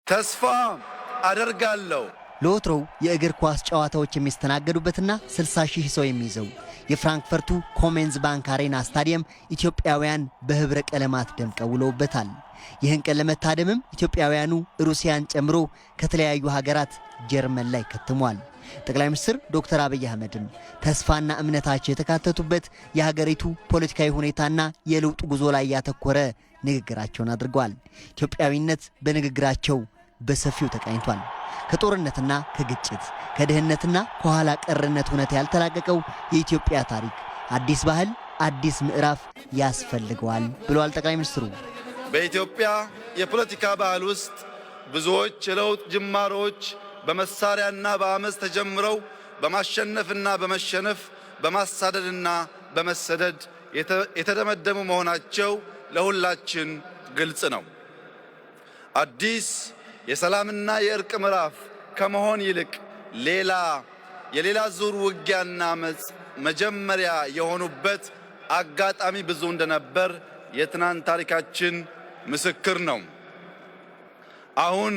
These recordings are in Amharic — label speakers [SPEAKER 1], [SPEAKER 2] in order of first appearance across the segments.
[SPEAKER 1] ተስፋ አደርጋለሁ።
[SPEAKER 2] ለወትሮው የእግር ኳስ ጨዋታዎች የሚስተናገዱበትና 60 ሺህ ሰው የሚይዘው የፍራንክፈርቱ ኮሜንዝ ባንክ አሬና ስታዲየም ኢትዮጵያውያን በህብረ ቀለማት ደምቀው ውለውበታል። ይህን ቀን ለመታደምም ኢትዮጵያውያኑ ሩሲያን ጨምሮ ከተለያዩ ሀገራት ጀርመን ላይ ከትሟል። ጠቅላይ ሚኒስትር ዶክተር አብይ አህመድም ተስፋና እምነታቸው የተካተቱበት የሀገሪቱ ፖለቲካዊ ሁኔታና የለውጥ ጉዞ ላይ ያተኮረ ንግግራቸውን አድርገዋል። ኢትዮጵያዊነት በንግግራቸው በሰፊው ተቃኝቷል። ከጦርነትና ከግጭት ከድህነትና ከኋላ ቀርነት ሁኔታ ያልተላቀቀው የኢትዮጵያ ታሪክ አዲስ ባህል አዲስ ምዕራፍ ያስፈልገዋል ብለዋል ጠቅላይ ሚኒስትሩ።
[SPEAKER 1] በኢትዮጵያ የፖለቲካ ባህል ውስጥ ብዙዎች የለውጥ ጅማሮች በመሳሪያና በአመፅ ተጀምረው በማሸነፍና በመሸነፍ በማሳደድና በመሰደድ የተደመደሙ መሆናቸው ለሁላችን ግልጽ ነው። አዲስ የሰላምና የእርቅ ምዕራፍ ከመሆን ይልቅ የሌላ ዙር ውጊያና አመፅ መጀመሪያ የሆኑበት አጋጣሚ ብዙ እንደነበር የትናንት ታሪካችን ምስክር ነው። አሁን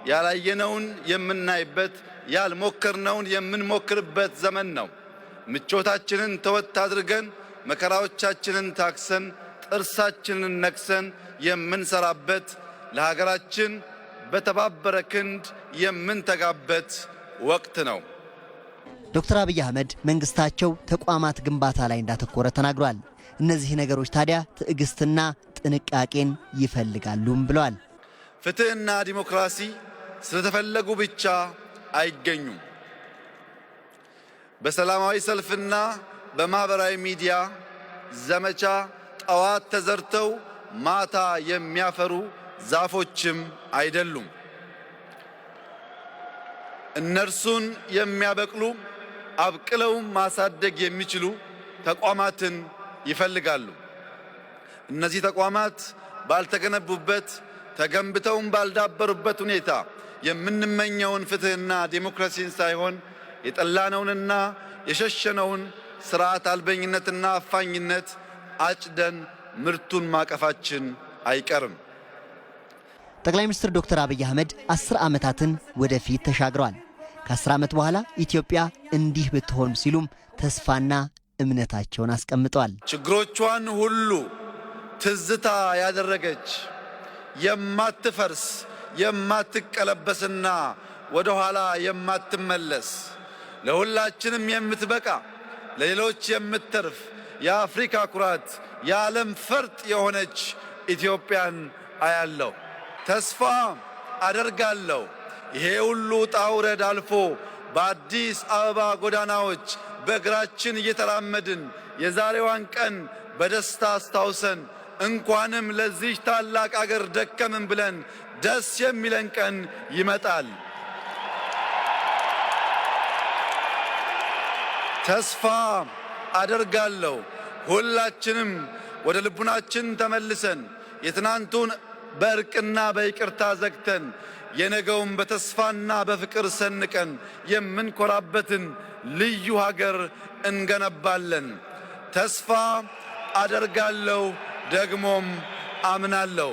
[SPEAKER 1] ያላየነውን የምናይበት ያልሞከርነውን የምንሞክርበት ዘመን ነው። ምቾታችንን ተወት አድርገን መከራዎቻችንን ታክሰን ጥርሳችንን ነክሰን የምንሰራበት ለሀገራችን በተባበረ ክንድ የምንተጋበት ወቅት ነው።
[SPEAKER 2] ዶክተር አብይ አህመድ መንግስታቸው ተቋማት ግንባታ ላይ እንዳተኮረ ተናግሯል። እነዚህ ነገሮች ታዲያ ትዕግስትና ጥንቃቄን ይፈልጋሉም ብለዋል።
[SPEAKER 1] ፍትህና ዲሞክራሲ ስለተፈለጉ ብቻ አይገኙም። በሰላማዊ ሰልፍና በማህበራዊ ሚዲያ ዘመቻ ጠዋት ተዘርተው ማታ የሚያፈሩ ዛፎችም አይደሉም። እነርሱን የሚያበቅሉ አብቅለውም ማሳደግ የሚችሉ ተቋማትን ይፈልጋሉ። እነዚህ ተቋማት ባልተገነቡበት ተገንብተውም ባልዳበሩበት ሁኔታ የምንመኘውን ፍትህና ዲሞክራሲን ሳይሆን የጠላነውንና የሸሸነውን ስርዓት አልበኝነትና አፋኝነት አጭደን ምርቱን ማቀፋችን አይቀርም።
[SPEAKER 2] ጠቅላይ ሚኒስትር ዶክተር አብይ አህመድ 10 ዓመታትን ወደፊት ተሻግረዋል። ከ10 ዓመት በኋላ ኢትዮጵያ እንዲህ ብትሆን ሲሉም ተስፋና እምነታቸውን አስቀምጠዋል።
[SPEAKER 1] ችግሮቿን ሁሉ ትዝታ ያደረገች የማትፈርስ የማትቀለበስና ወደ ኋላ የማትመለስ ለሁላችንም የምትበቃ ለሌሎች የምትተርፍ የአፍሪካ ኩራት የዓለም ፈርጥ የሆነች ኢትዮጵያን አያለሁ። ተስፋ አደርጋለሁ። ይሄ ሁሉ ውጣ ውረድ አልፎ በአዲስ አበባ ጎዳናዎች በእግራችን እየተራመድን የዛሬዋን ቀን በደስታ አስታውሰን እንኳንም ለዚህ ታላቅ አገር ደከምን ብለን ደስ የሚለን ቀን ይመጣል። ተስፋ አደርጋለሁ ሁላችንም ወደ ልቡናችን ተመልሰን የትናንቱን በእርቅና በይቅርታ ዘግተን የነገውን በተስፋና በፍቅር ሰንቀን የምንኮራበትን ልዩ ሀገር እንገነባለን። ተስፋ አደርጋለሁ ደግሞም አምናለሁ።